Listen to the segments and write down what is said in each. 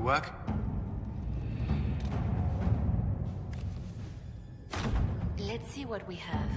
work? Let's see what we have.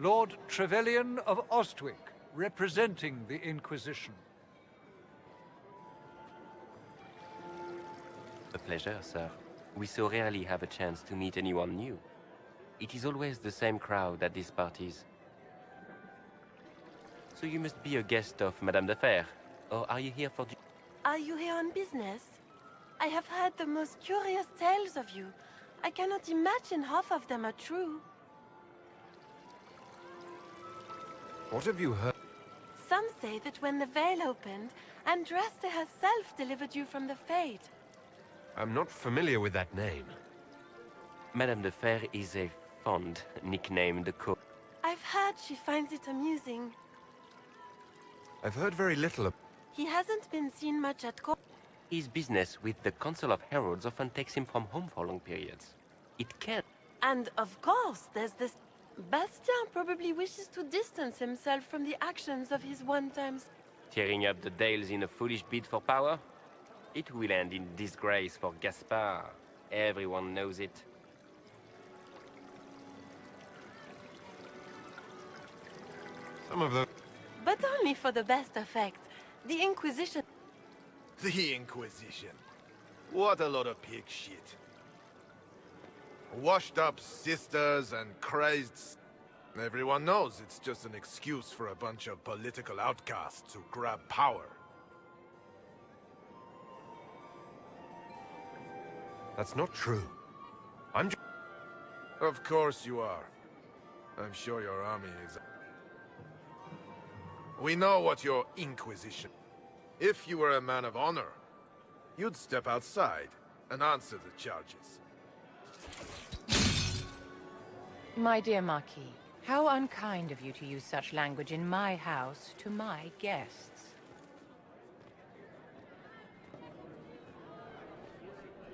Lord Trevelyan of Ostwick, representing the Inquisition. A pleasure, sir. We so rarely have a chance to meet anyone new. It is always the same crowd at these parties. So you must be a guest of Madame de Fer, or are you here for... Are you here on business? I have heard the most curious tales of you. I cannot imagine half of them are true. What have you heard? Some say that when the veil opened, Andraste herself delivered you from the Fate. I'm not familiar with that name. Madame de Fer is a fond nickname the court. I've heard she finds it amusing. I've heard very little of... He hasn't been seen much at court. His business with the Council of Heralds often takes him from home for long periods. It can... And of course, there's this... Bastien probably wishes to distance himself from the actions of his one-times... Tearing up the Dales in a foolish bid for power? It will end in disgrace for Gaspard. Everyone knows it. Some of the... But only for the best effect. The Inquisition... The Inquisition. What a lot of pig shit. Washed up sisters and crazed... Everyone knows it's just an excuse for a bunch of political outcasts to grab power. That's not true. I'm Of course you are. I'm sure your army is... We know what your Inquisition... If you were a man of honor, you'd step outside and answer the charges. My dear Marquis, how unkind of you to use such language in my house to my guests.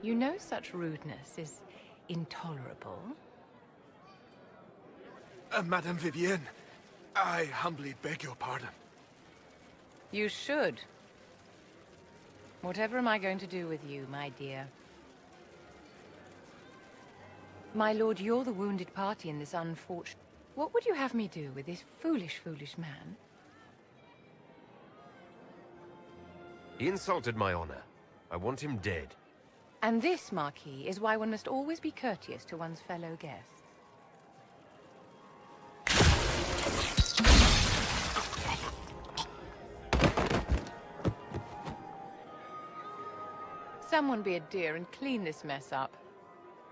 You know such rudeness is intolerable. Madame Vivienne, I humbly beg your pardon. You should. Whatever am I going to do with you, my dear? My lord, you're the wounded party in this unfortunate... What would you have me do with this foolish, foolish man? He insulted my honor. I want him dead. And this, Marquis, is why one must always be courteous to one's fellow guests. Someone be a dear and clean this mess up.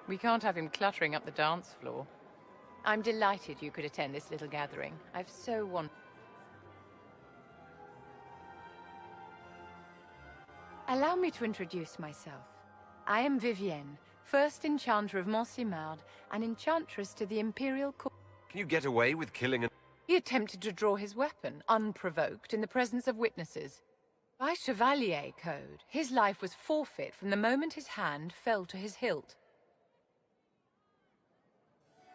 We can't have him cluttering up the dance floor. I'm delighted you could attend this little gathering. I've so wanted... Allow me to introduce myself. I am Vivienne, first Enchanter of Montsimard and Enchantress to the Imperial Court. Can you get away with killing an... He attempted to draw his weapon, unprovoked, in the presence of witnesses. By Chevalier Code, his life was forfeit from the moment his hand fell to his hilt.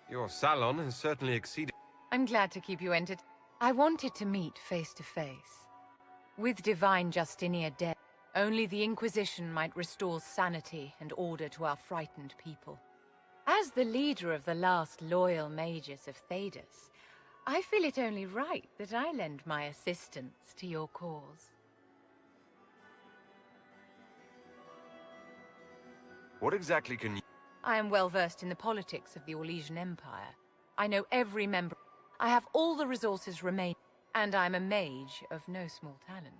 Your salon has certainly exceeded... I'm glad to keep you entertained. I wanted to meet face to face. With Divine Justinia dead, only the Inquisition might restore sanity and order to our frightened people. As the leader of the last loyal mages of Thedas, I feel it only right that I lend my assistance to your cause. What exactly can you... I am well versed in the politics of the Orlesian Empire. I know every member. I have all the resources remaining, and I'm a mage of no small talent.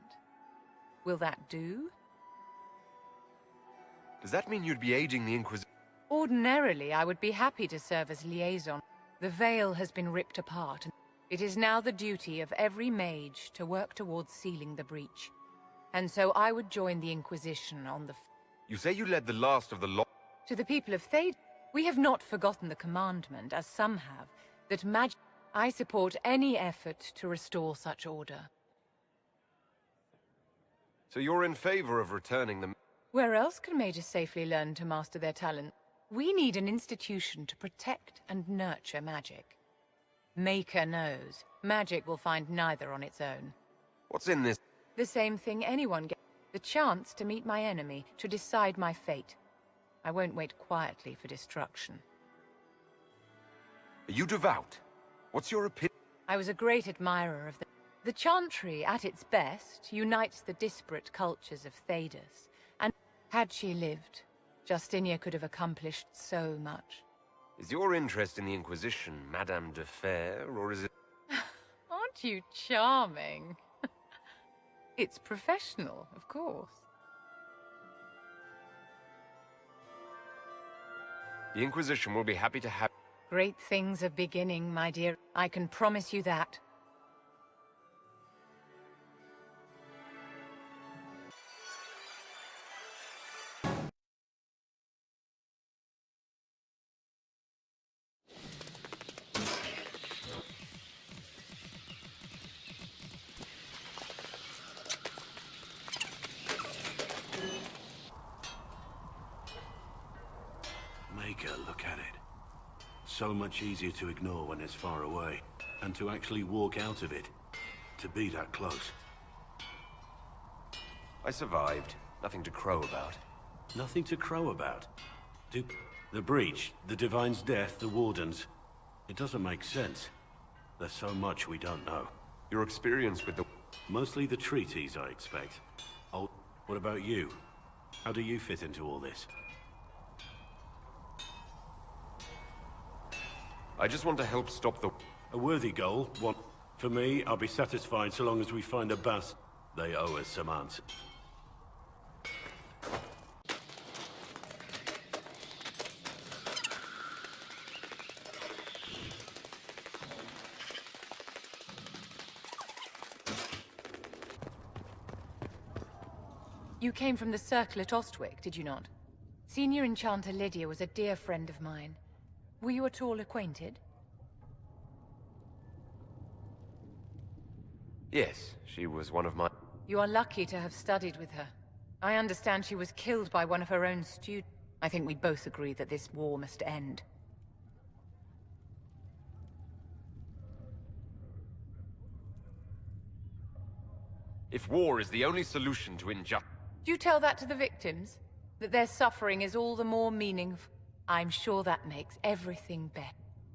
Will that do? Does that mean you'd be aiding the Inquisition? Ordinarily, I would be happy to serve as liaison. The veil has been ripped apart, and it is now the duty of every mage to work towards sealing the breach. And so I would join the Inquisition on the... You say you led the last of the lot... To the people of Thedas, we have not forgotten the commandment, as some have, that magic... I support any effort to restore such order. So you're in favor of returning them... Where else can mages safely learn to master their talent? We need an institution to protect and nurture magic. Maker knows, magic will find neither on its own. What's in this? The same thing anyone gets. The chance to meet my enemy, to decide my fate. I won't wait quietly for destruction. Are you devout? What's your opinion? I was a great admirer of the Chantry, at its best, unites the disparate cultures of Thedas. And had she lived, Justinia could have accomplished so much. Is your interest in the Inquisition Madame de Fer, or is it... Aren't you charming? It's professional, of course. The Inquisition will be happy to have... Great things are beginning, my dear. I can promise you that. Look at it. So much easier to ignore when it's far away, and to actually walk out of it. To be that close. I survived. Nothing to crow about. Nothing to crow about. The breach, the Divine's death, the Wardens. It doesn't make sense. There's so much we don't know. Your experience with the... Mostly the treaties, I expect. Oh, what about you? How do you fit into all this? I just want to help stop the... A worthy goal. One. For me, I'll be satisfied so long as we find a bust. They owe us some answers. You came from the Circle at Ostwick, did you not? Senior Enchanter Lydia was a dear friend of mine. Were you at all acquainted? Yes, she was one of my... You are lucky to have studied with her. I understand she was killed by one of her own students. I think we both agree that this war must end. If war is the only solution to injustice... Do you tell that to the victims? That their suffering is all the more meaningful? I'm sure that makes everything better.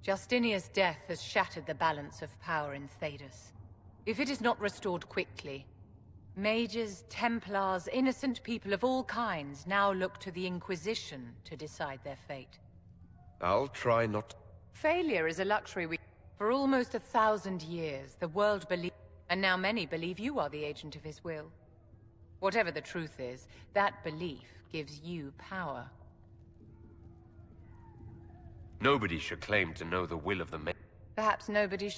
Justinia's death has shattered the balance of power in Thedas. If it is not restored quickly, mages, Templars, innocent people of all kinds now look to the Inquisition to decide their fate. I'll try not... Failure is a luxury we... For almost 1,000 years, the world believed... And now many believe you are the agent of his will. Whatever the truth is, that belief gives you power. Nobody should claim to know the will of the men. Perhaps nobody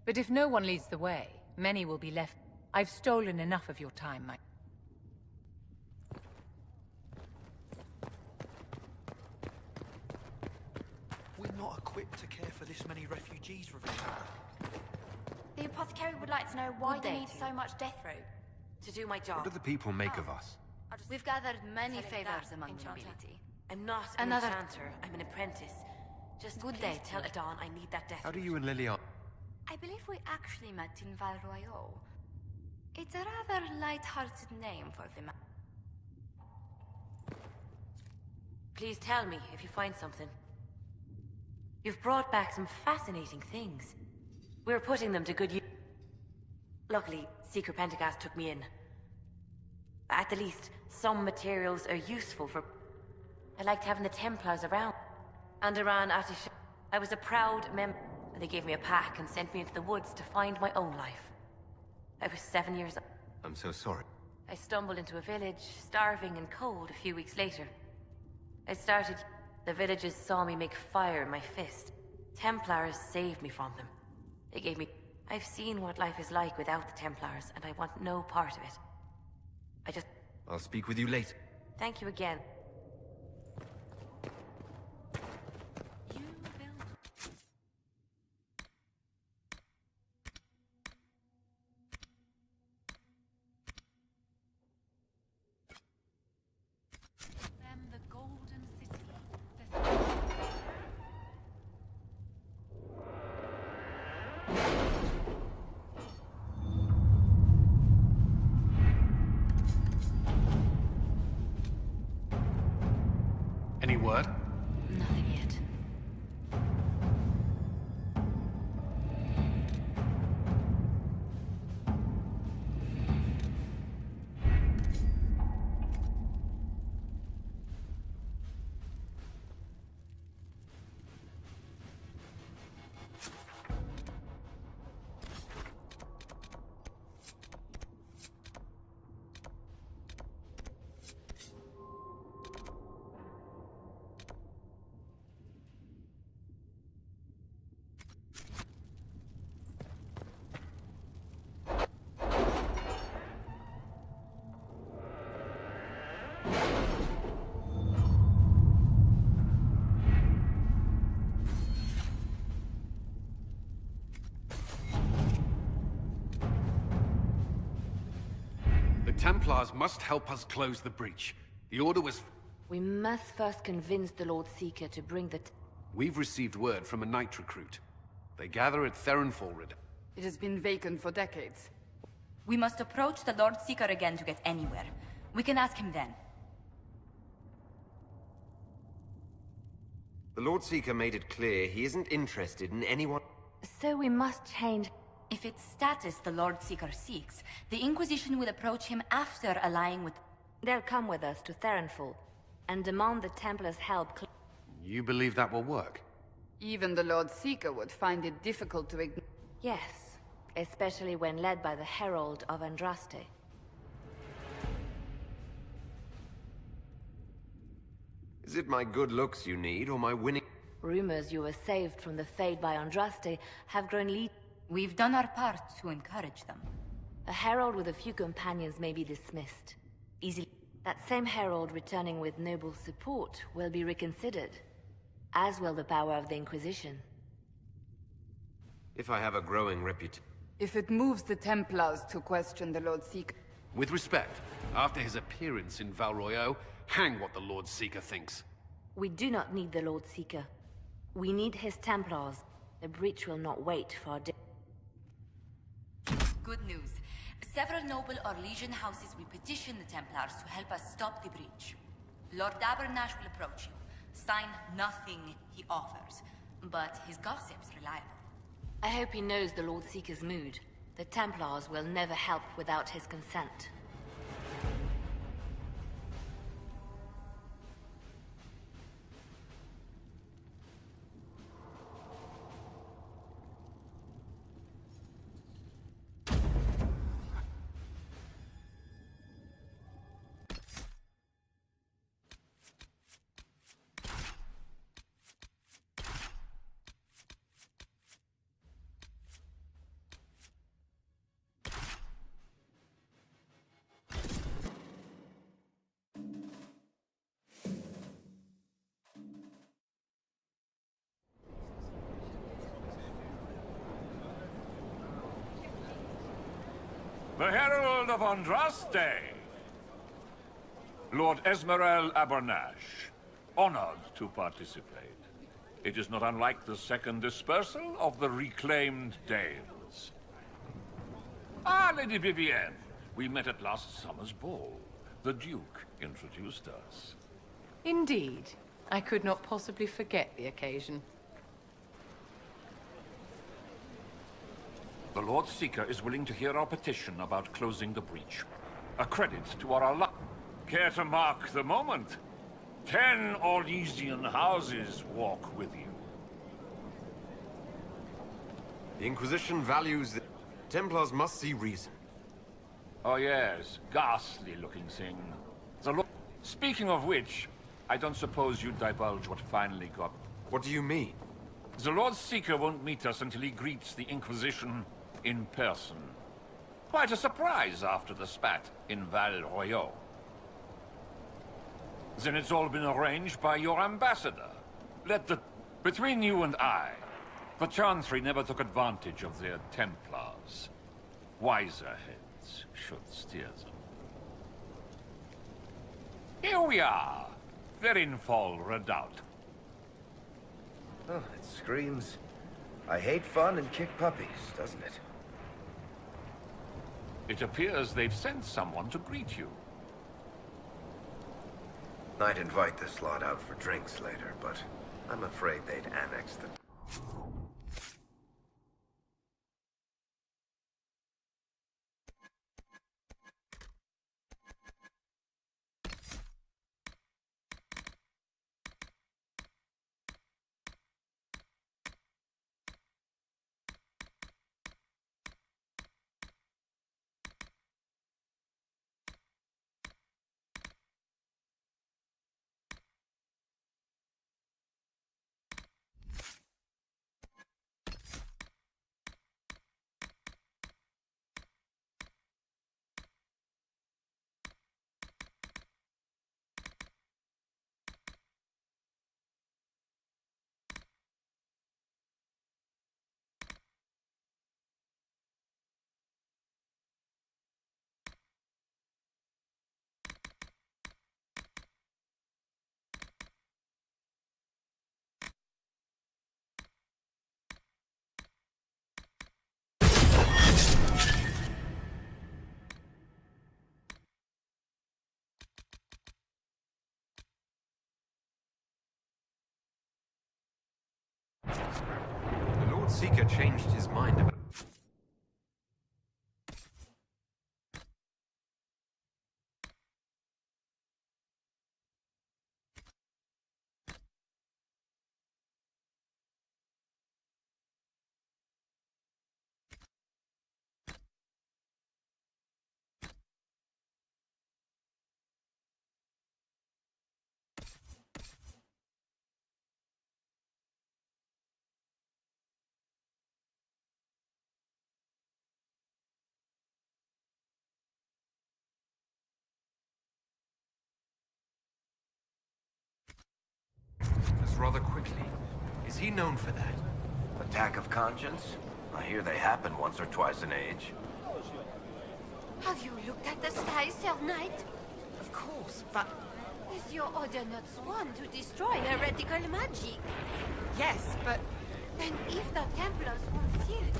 but if no one leads the way, many will be left. I've stolen enough of your time, my... We're not equipped to care for this many refugees, Ravina. The apothecary would like to know why Good they day need to so much death row. To do my job. What do the people make of us? We've gathered many Tell him favors that, among the Enchanter. nobility. I'm not Another- an enchanter. I'm an apprentice. Just Good please day, tell Tilly. Adon I need that death How do root. you and Liliana... I believe we actually met in Val Royaux. It's a rather light-hearted name for the man. Please tell me if you find something. You've brought back some fascinating things. We're putting them to good use. Luckily, Seeker Pentagast took me in. At the least, some materials are useful for... I liked having the Templars around. And around Atish, I was a proud member. They gave me a pack and sent me into the woods to find my own life. I was 7 years old. I'm so sorry. I stumbled into a village, starving and cold a few weeks later. I started... The villagers saw me make fire in my fist. Templars saved me from them. They gave me... I've seen what life is like without the Templars, and I want no part of it. I just... I'll speak with you later. Thank you again. You build... them the Golden City. Any word? Nothing yet. The Templars must help us close the breach. The Order was... We must first convince the Lord Seeker to bring the... We've received word from a knight recruit. They gather at Therenfolred. It has been vacant for decades. We must approach the Lord Seeker again to get anywhere. We can ask him then. The Lord Seeker made it clear he isn't interested in anyone... So we must change... If it's status the Lord Seeker seeks, the Inquisition will approach him after allying with... They'll come with us to Therenfall and demand the Templars' help. You believe that will work? Even the Lord Seeker would find it difficult to ignore. Yes, especially when led by the Herald of Andraste. Is it my good looks you need, or my winning... Rumors you were saved from the fate by Andraste have grown lead... We've done our part to encourage them. A herald with a few companions may be dismissed. Easily. That same herald returning with noble support will be reconsidered. As will the power of the Inquisition. If I have a growing reputation... If it moves the Templars to question the Lord Seeker... With respect, after his appearance in Val Royaux, hang what the Lord Seeker thinks. We do not need the Lord Seeker. We need his Templars. The breach will not wait for our... Good news. Several noble or legion houses will petition the Templars to help us stop the breach. Lord Abernash will approach you. Sign nothing he offers, but his gossip's reliable. I hope he knows the Lord Seeker's mood. The Templars will never help without his consent. The Herald of Andraste. Lord Esmerel Abernash, honored to participate. It is not unlike the second dispersal of the reclaimed Dales. Ah, Lady Vivienne, we met at last summer's ball. The Duke introduced us. Indeed. I could not possibly forget the occasion. The Lord Seeker is willing to hear our petition about closing the breach. A credit to our luck. Care to mark the moment? 10 Orlesian houses walk with you. The Inquisition values the Templars must see reason. Oh yes, ghastly-looking thing. Speaking of which, I don't suppose you'd divulge what finally got... What do you mean? The Lord Seeker won't meet us until he greets the Inquisition in person. Quite a surprise after the spat in Val Royeaux. Then it's all been arranged by your ambassador. Between you and I, the Chantry never took advantage of their Templars. Wiser heads should steer them. Here we are, Verinfol Redoubt. Oh, it screams, I hate fun and kick puppies, doesn't it? It appears they've sent someone to greet you. I'd invite this lot out for drinks later, but I'm afraid they'd annex the... The Lord Seeker changed his mind about... Just rather quickly. Is he known for that? Attack of conscience? I hear they happen once or twice in age. Have you looked at the sky, Sir Knight? Of course, but... Is your order not sworn to destroy heretical magic? Yes, but... Then if the Templars won't seal